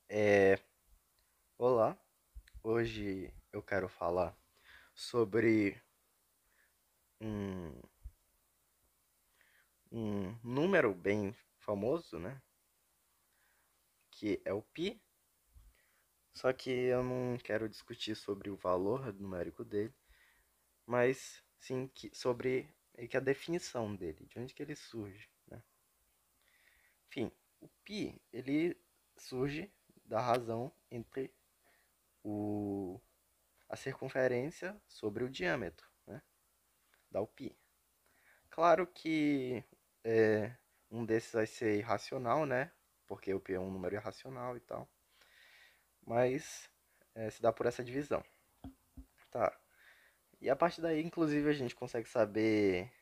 É, olá, hoje eu quero falar sobre um, um número bem famoso, né? Que é o pi. Só que eu não quero discutir sobre o valor numérico dele, mas sim sobre meio que a definição dele, de onde que ele surge, né? Enfim, o pi, ele surge da razão entre o, a circunferência sobre o diâmetro, né? Dá o pi. Claro que é, um desses vai ser irracional, né? Porque o pi é um número irracional e tal. Mas se dá por essa divisão. Tá. E a partir daí, inclusive, a gente consegue saber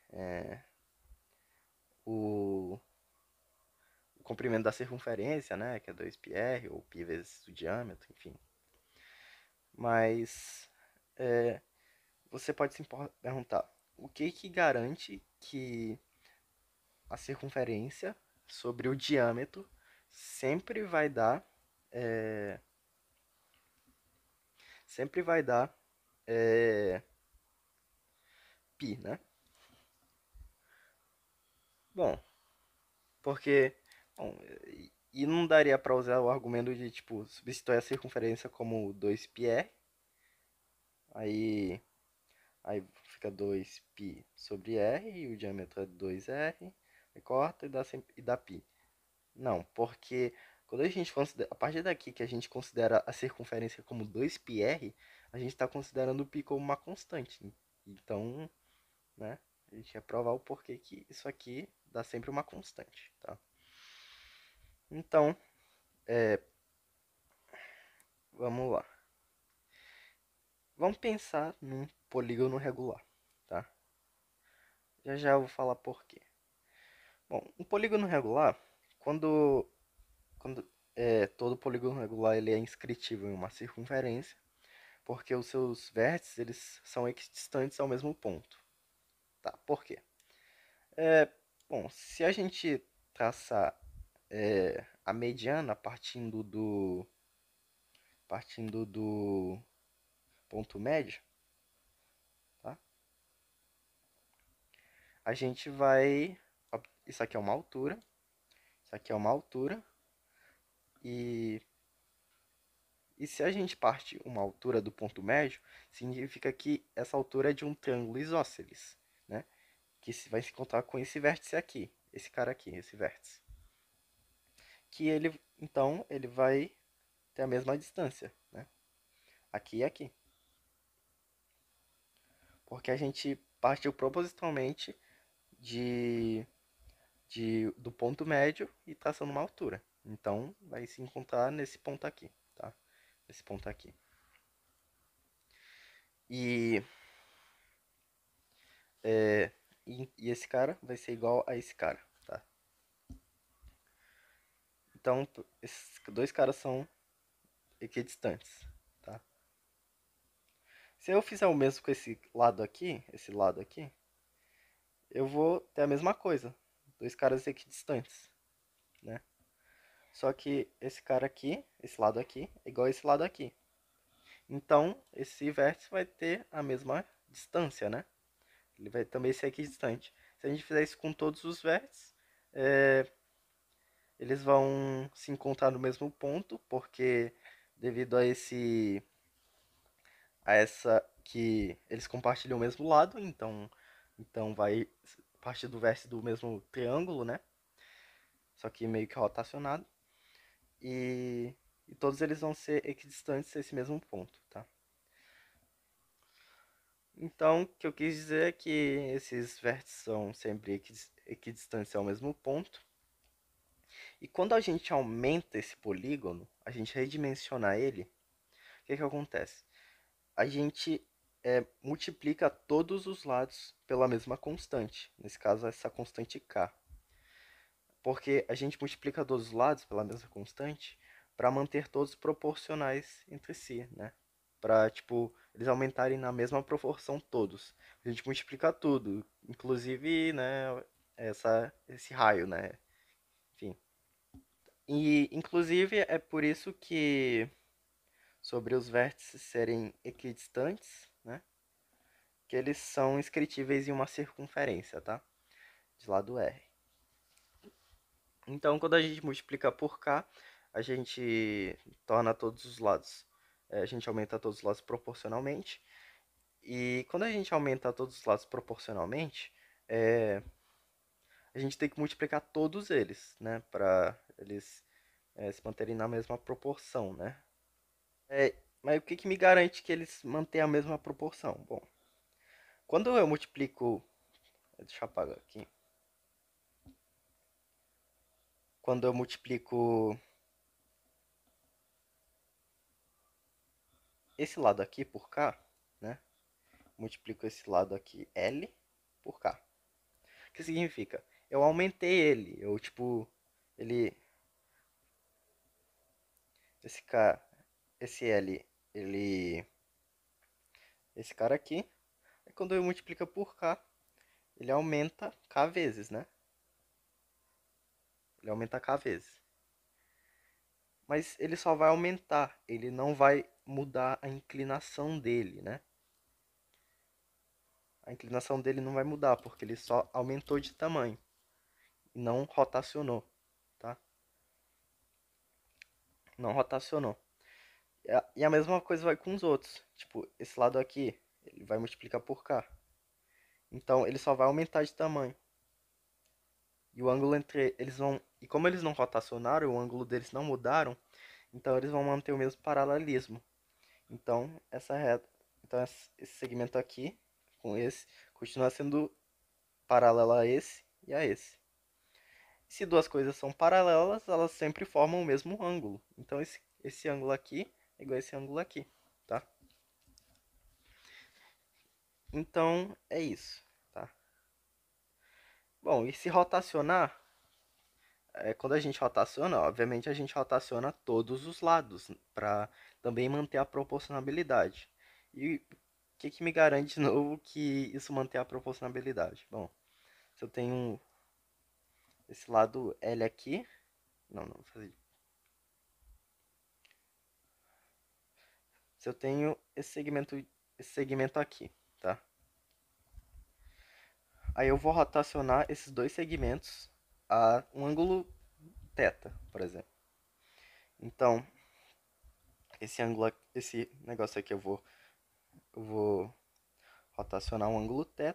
o, o comprimento da circunferência, né? Que é 2πr, ou π vezes o diâmetro, enfim. Mas você pode se perguntar, o que que garante que a circunferência sobre o diâmetro sempre vai dar é, sempre vai dar é, π, né? Bom, porque bom, e não daria para usar o argumento de tipo substituir a circunferência como 2πr, aí fica 2π sobre r e o diâmetro é 2r, aí corta e dá π. Não, porque quando a gente considera, a partir daqui que a gente considera a circunferência como 2πr, a gente está considerando o π como uma constante. Então, né, a gente ia provar o porquê que isso aqui dá sempre uma constante, tá? Então, vamos lá. Vamos pensar num polígono regular, tá? Já já eu vou falar porquê. Bom, um polígono regular, quando, quando todo polígono regular ele é inscritível em uma circunferência, porque os seus vértices eles são equidistantes ao mesmo ponto. Tá? Por quê? É, bom, se a gente traçar a mediana partindo do ponto médio, tá? A gente vai, isso aqui é uma altura, isso aqui é uma altura e se a gente parte uma altura do ponto médio, significa que essa altura é de um triângulo isósceles, né? Que vai se encontrar com esse vértice aqui, esse cara aqui, esse vértice. Que ele, então, ele vai ter a mesma distância, né? Aqui e aqui. Porque a gente partiu propositalmente de, do ponto médio e traçando uma altura. Então, vai se encontrar nesse ponto aqui, tá? Esse ponto aqui. E, e esse cara vai ser igual a esse cara, tá? Então, esses dois caras são equidistantes, tá? Se eu fizer o mesmo com esse lado aqui, eu vou ter a mesma coisa. Dois caras equidistantes, né? Só que esse cara aqui, esse lado aqui, é igual a esse lado aqui. Então, esse vértice vai ter a mesma distância, né? Ele vai também ser equidistante. Se a gente fizer isso com todos os vértices, é, eles vão se encontrar no mesmo ponto, porque devido a essa que eles compartilham o mesmo lado, então vai partir do vértice do mesmo triângulo, né? Só que meio que rotacionado. E, e todos eles vão ser equidistantes a esse mesmo ponto, tá? Então, o que eu quis dizer é que esses vértices são sempre equidistantes ao mesmo ponto. E quando a gente aumenta esse polígono, a gente redimensiona ele, o que que acontece? A gente multiplica todos os lados pela mesma constante, nesse caso essa constante k. Porque a gente multiplica todos os lados pela mesma constante para manter todos proporcionais entre si, né? Para, tipo, eles aumentarem na mesma proporção todos. A gente multiplica tudo, inclusive, né, esse raio, né? Enfim. E, inclusive, é por isso que, sobre os vértices serem equidistantes, né? Que eles são inscritíveis em uma circunferência, tá? De lado R. Então, quando a gente multiplica por K, a gente torna todos os lados, a gente aumenta todos os lados proporcionalmente. E quando a gente aumenta todos os lados proporcionalmente, é, a gente tem que multiplicar todos eles, né? Para eles se manterem na mesma proporção, né? Mas o que, que me garante que eles mantêm a mesma proporção? Bom, quando eu multiplico. Deixa eu apagar aqui. Quando eu multiplico esse lado aqui por K, né? Multiplico esse lado aqui, L, por K. O que significa? Eu aumentei ele. Eu, tipo, ele. Esse K, esse L, ele. Esse cara aqui. Aí quando eu multiplico por K, ele aumenta K vezes, né? Ele aumenta K vezes. Mas ele só vai aumentar, ele não vai mudar a inclinação dele, né? A inclinação dele não vai mudar, porque ele só aumentou de tamanho e não rotacionou, tá? Não rotacionou. E a mesma coisa vai com os outros. Tipo, esse lado aqui, ele vai multiplicar por K. Então, ele só vai aumentar de tamanho. E o ângulo entre eles vão... E como eles não rotacionaram, o ângulo deles não mudaram, então eles vão manter o mesmo paralelismo. Então, essa reta... Então, esse segmento aqui, com esse, continua sendo paralelo a esse e a esse. Se duas coisas são paralelas, elas sempre formam o mesmo ângulo. Então, esse ângulo aqui é igual a esse ângulo aqui, tá? Então, é isso, tá? Bom, e se rotacionar, quando a gente rotaciona, obviamente a gente rotaciona todos os lados, para também manter a proporcionalidade. E o que, que me garante de novo que isso mantém a proporcionalidade? Bom, se eu tenho esse lado L aqui, não, vou fazer. Se eu tenho esse segmento aqui, tá? Aí eu vou rotacionar esses dois segmentos a um ângulo θ, por exemplo. Então, esse ângulo, esse negócio aqui eu vou rotacionar um ângulo θ.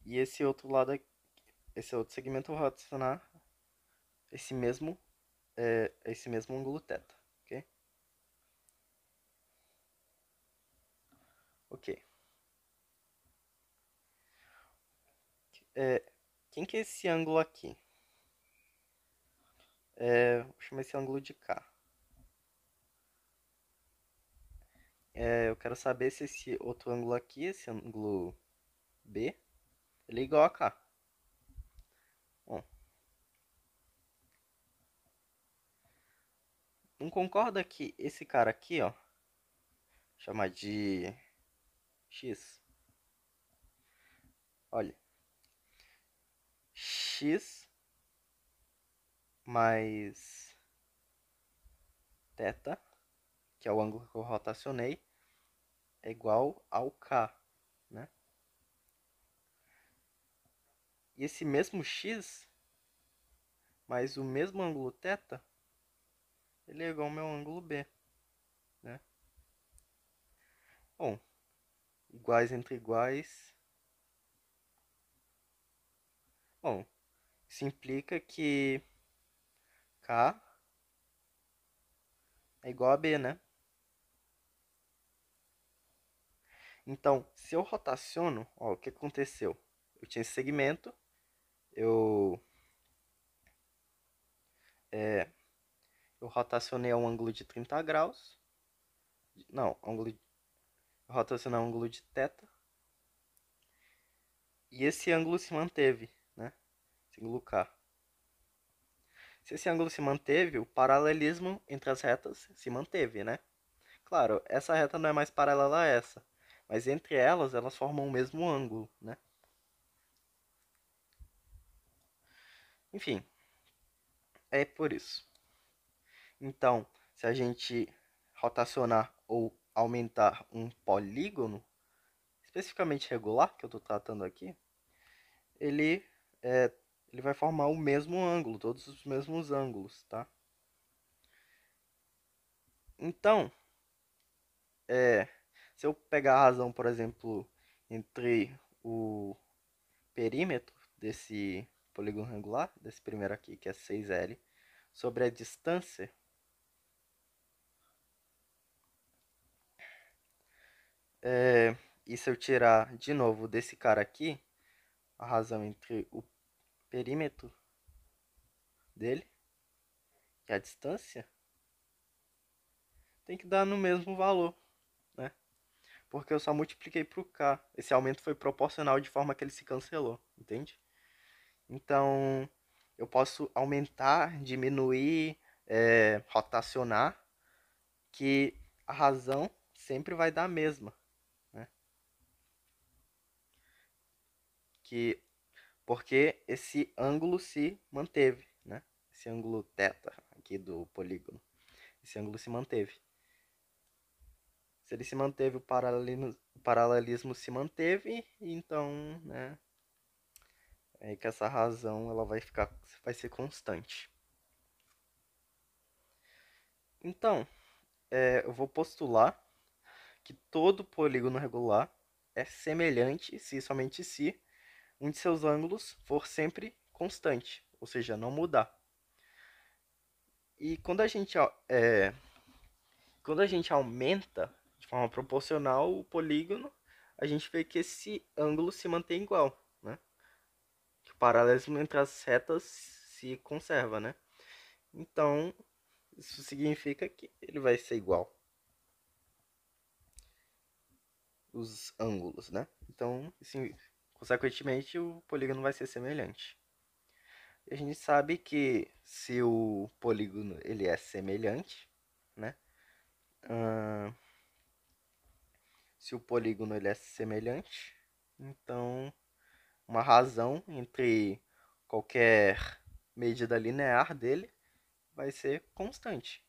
E esse outro lado, esse outro segmento eu vou rotacionar esse mesmo ângulo θ, ok? Ok. É, quem que é esse ângulo aqui? Vou chamar esse ângulo de K. Eu quero saber se esse outro ângulo aqui, esse ângulo B, ele é igual a K. Bom, não concorda que esse cara aqui, ó, chamar de X. Olha, X mais θ, que é o ângulo que eu rotacionei, é igual ao K, né? E esse mesmo X mais o mesmo ângulo θ, ele é igual ao meu ângulo B, né? Bom, iguais entre iguais. Bom, isso implica que K é igual a B, né? Então, se eu rotaciono, ó, o que aconteceu? Eu tinha esse segmento, eu, é, eu rotacionei a um ângulo de 30 graus. Não, eu rotacionei a um ângulo de θ. E esse ângulo se manteve, né? Esse ângulo K. Se esse ângulo se manteve, o paralelismo entre as retas se manteve, né? Claro, essa reta não é mais paralela a essa, mas entre elas, elas formam o mesmo ângulo, né? Enfim, é por isso. Então, se a gente rotacionar ou aumentar um polígono, especificamente regular, que eu estou tratando aqui, ele, é, ele vai formar o mesmo ângulo, todos os mesmos ângulos, tá? Então, é, se eu pegar a razão, por exemplo, entre o perímetro desse polígono regular, desse primeiro aqui, que é 6L, sobre a distância, e se eu tirar de novo desse cara aqui, a razão entre o perímetro dele e a distância, tem que dar no mesmo valor, né? Porque eu só multipliquei por k. Esse aumento foi proporcional de forma que ele se cancelou, entende? Então, eu posso aumentar, diminuir, rotacionar, que a razão sempre vai dar a mesma, né? Que, porque esse ângulo se manteve, né? Esse ângulo θ aqui do polígono, esse ângulo se manteve. Se ele se manteve, o paralelismo se manteve, então, né, é que essa razão ela vai ser constante. Então, eu vou postular que todo polígono regular é semelhante se e somente se um de seus ângulos for sempre constante, ou seja, não mudar. E quando a gente aumenta de forma proporcional o polígono, a gente vê que esse ângulo se mantém igual, né? Que o paralelismo entre as retas se conserva, né? Então, isso significa que ele vai ser igual, os ângulos, né? Então, assim, consequentemente, o polígono vai ser semelhante. E a gente sabe que se o polígono ele é semelhante, né? Se o polígono ele é semelhante, então uma razão entre qualquer medida linear dele vai ser constante.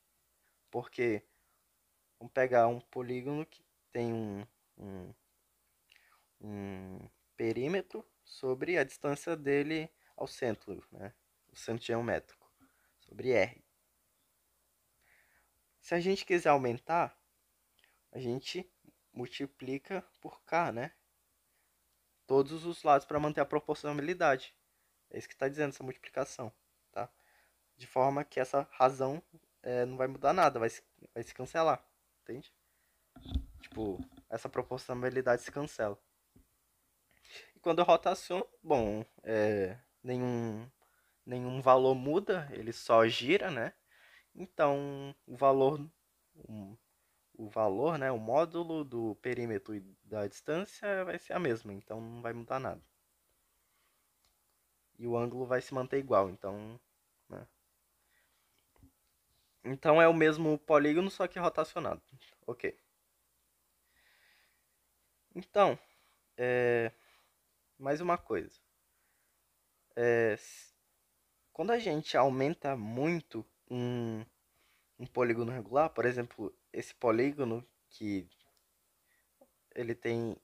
Porque vamos pegar um polígono que tem um, um perímetro sobre a distância dele ao centro, né? O centro geométrico, sobre R. Se a gente quiser aumentar, a gente multiplica por K, né? Todos os lados para manter a proporcionalidade. É isso que está dizendo essa multiplicação, tá? De forma que essa razão não vai mudar nada, vai se cancelar, entende? Tipo, essa proporcionalidade se cancela. E quando eu rotaciono, bom, nenhum valor muda, ele só gira, né? Então, o, o valor, né, o módulo do perímetro e da distância vai ser a mesma, então não vai mudar nada. E o ângulo vai se manter igual, então, né? Então é o mesmo polígono, só que rotacionado. Ok. Então, mais uma coisa. É, quando a gente aumenta muito um polígono regular, por exemplo, esse polígono que ele tem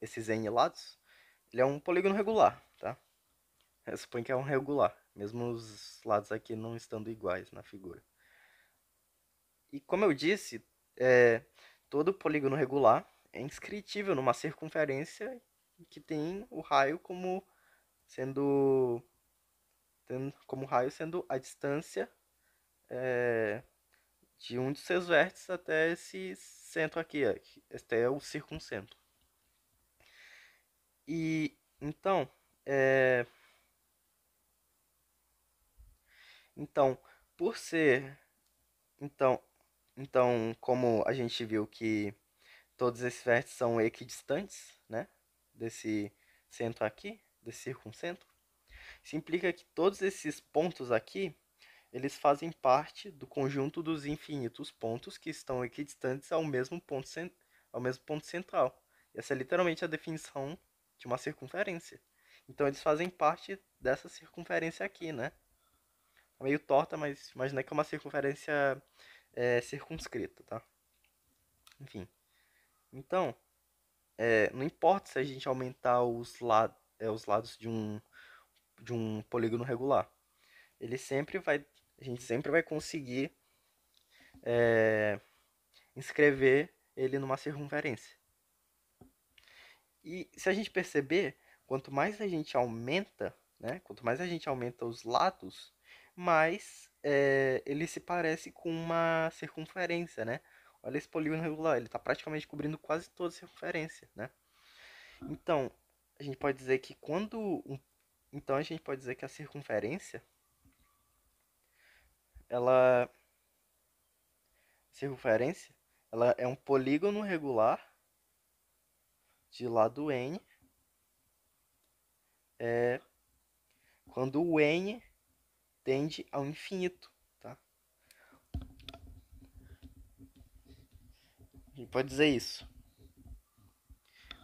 esses n lados, ele é um polígono regular, tá? Eu suponho que é um regular, mesmo os lados aqui não estando iguais na figura. E como eu disse, todo polígono regular é inscritível numa circunferência que tem o raio sendo, como raio sendo a distância de um de seus vértices até esse centro aqui, este é o circuncentro. E então, é, então, por ser, então, como a gente viu que todos esses vértices são equidistantes, né, desse centro aqui, desse circuncentro, isso implica que todos esses pontos aqui, eles fazem parte do conjunto dos infinitos pontos que estão equidistantes ao mesmo ponto central. Essa é literalmente a definição de uma circunferência. Então eles fazem parte dessa circunferência aqui, né? É meio torta, mas imagina que é uma circunferência circunscrita, tá? Enfim. Então, não importa se a gente aumentar os lados de um polígono regular. Ele sempre vai, a gente sempre vai conseguir inscrever ele numa circunferência. E se a gente perceber, quanto mais a gente aumenta, né, quanto mais a gente aumenta os lados, mais ele se parece com uma circunferência, né? Olha esse polígono regular, ele está praticamente cobrindo quase toda a circunferência, né? Então, a gente pode dizer que então a gente pode dizer que a circunferência, ela circunferência, ela é um polígono regular de lado n, é, quando o n tende ao infinito, tá? A gente pode dizer isso.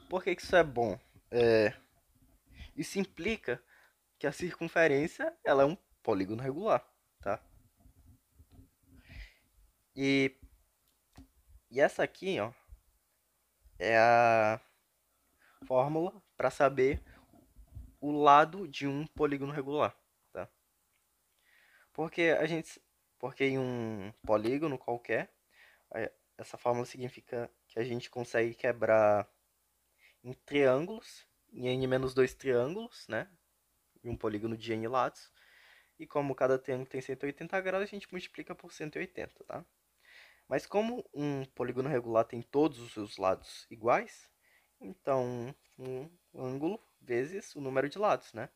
Por que isso é bom? É, isso implica que a circunferência ela é um polígono regular, tá? E, e essa aqui, ó, é a fórmula para saber o lado de um polígono regular, tá? Porque a gente, porque em um polígono qualquer, essa fórmula significa que a gente consegue quebrar em triângulos, em n-2 triângulos, né? Em um polígono de n lados. E como cada triângulo tem 180 graus, a gente multiplica por 180, tá? Mas como um polígono regular tem todos os seus lados iguais, então um ângulo vezes o número de lados, né?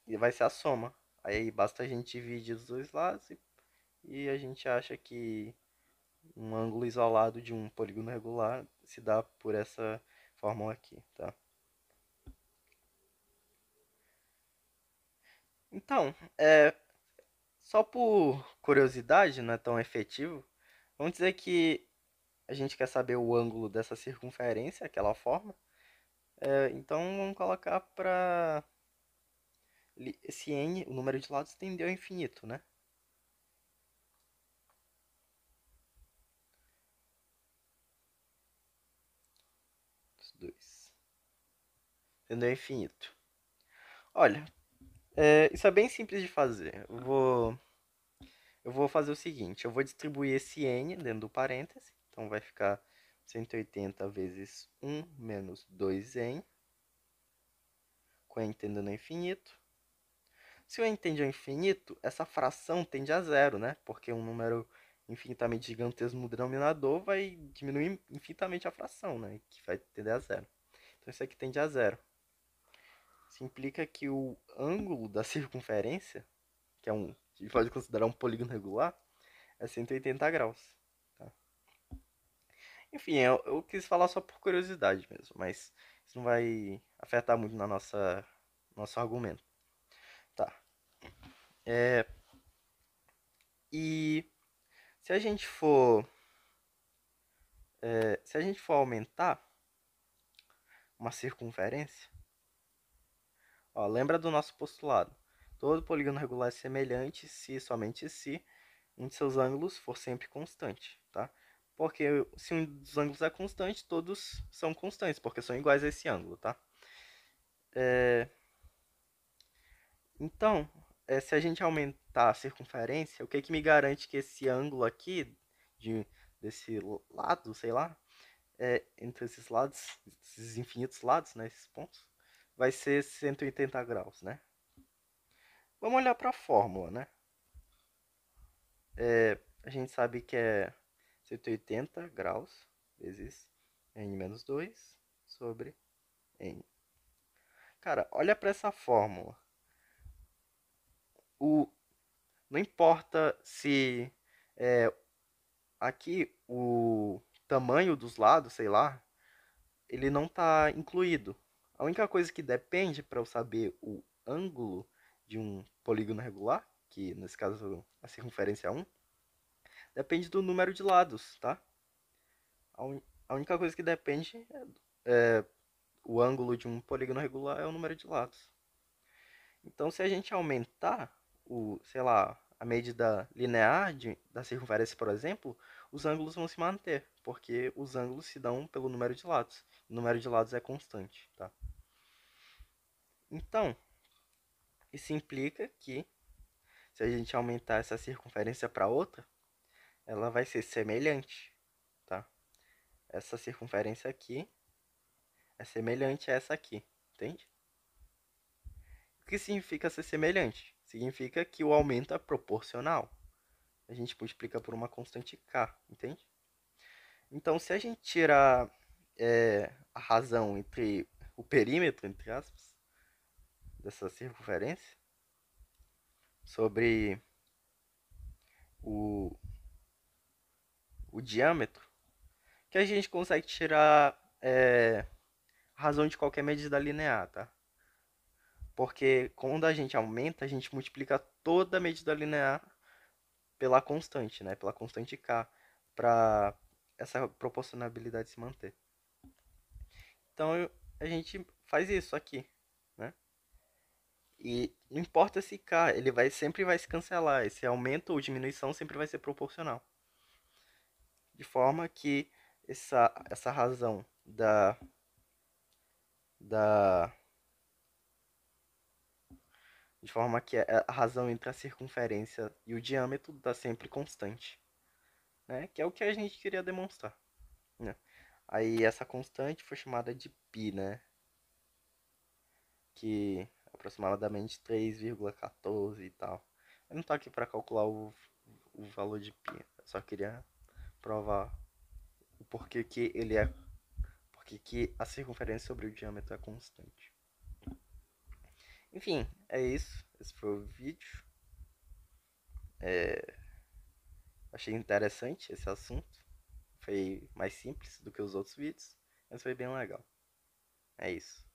E vai ser a soma. Aí basta a gente dividir os dois lados e a gente acha que um ângulo isolado de um polígono regular se dá por essa fórmula aqui, tá? Então, só por curiosidade, não é tão efetivo, vamos dizer que a gente quer saber o ângulo dessa circunferência, aquela forma. Então vamos colocar para esse n, o número de lados tendeu ao infinito, né? Os dois. Tendeu ao infinito. Olha, isso é bem simples de fazer. Eu vou fazer o seguinte, eu vou distribuir esse n dentro do parêntese, então vai ficar 180 vezes 1 menos 2n, com n tendendo ao infinito. Se o n tende ao infinito, essa fração tende a zero, né? Porque um número infinitamente gigantesco no denominador vai diminuir infinitamente a fração, né? Que vai tender a zero. Então isso aqui tende a zero. Isso implica que o ângulo da circunferência, que a gente pode considerar um polígono regular, é 180 graus. Tá? Enfim, eu quis falar só por curiosidade mesmo, mas isso não vai afetar muito na nosso argumento. Tá. E se a gente for se a gente for aumentar uma circunferência, ó, lembra do nosso postulado. Todo polígono regular é semelhante se somente se um de seus ângulos for sempre constante, tá? Porque se um dos ângulos é constante, todos são constantes, porque são iguais a esse ângulo, tá? Então, se a gente aumentar a circunferência, o que me garante que esse ângulo aqui, de, desse lado, sei lá, entre esses lados, esses infinitos lados, né, esses pontos, vai ser 180 graus, né? Vamos olhar para a fórmula, né? A gente sabe que é 180 graus vezes n menos 2 sobre n. Cara, olha para essa fórmula. O, não importa se aqui o tamanho dos lados, sei lá, ele não está incluído. A única coisa que depende para eu saber o ângulo de um polígono regular, que nesse caso a circunferência é 1, depende do número de lados, tá? A única coisa que depende é o ângulo de um polígono regular é o número de lados. Então, se a gente aumentar sei lá, a medida linear da circunferência, por exemplo, os ângulos vão se manter, porque os ângulos se dão pelo número de lados. O número de lados é constante, tá? Então, isso implica que se a gente aumentar essa circunferência para outra, ela vai ser semelhante, tá? Essa circunferência aqui é semelhante a essa aqui, entende? O que significa ser semelhante? Significa que o aumento é proporcional. A gente multiplica por uma constante k, entende? Então, se a gente tirar a razão entre o perímetro, entre aspas, dessa circunferência, sobre o, o diâmetro, que a gente consegue tirar a razão de qualquer medida linear, tá? Porque quando a gente aumenta, a gente multiplica toda a medida linear pela constante, né? Pela constante k, para essa proporcionalidade se manter. Então a gente faz isso aqui, né? E não importa se k, ele sempre vai se cancelar. Esse aumento ou diminuição sempre vai ser proporcional. De forma que essa razão da de forma que a razão entre a circunferência e o diâmetro está sempre constante, né? Que é o que a gente queria demonstrar, né? Aí essa constante foi chamada de π, né? Que é aproximadamente 3,14 e tal. Eu não tô aqui para calcular o valor de π. Eu só queria provar o porquê que ele é, porque que a circunferência sobre o diâmetro é constante. Enfim, é isso. Esse foi o vídeo. Achei interessante esse assunto. Foi mais simples do que os outros vídeos, mas foi bem legal. É isso.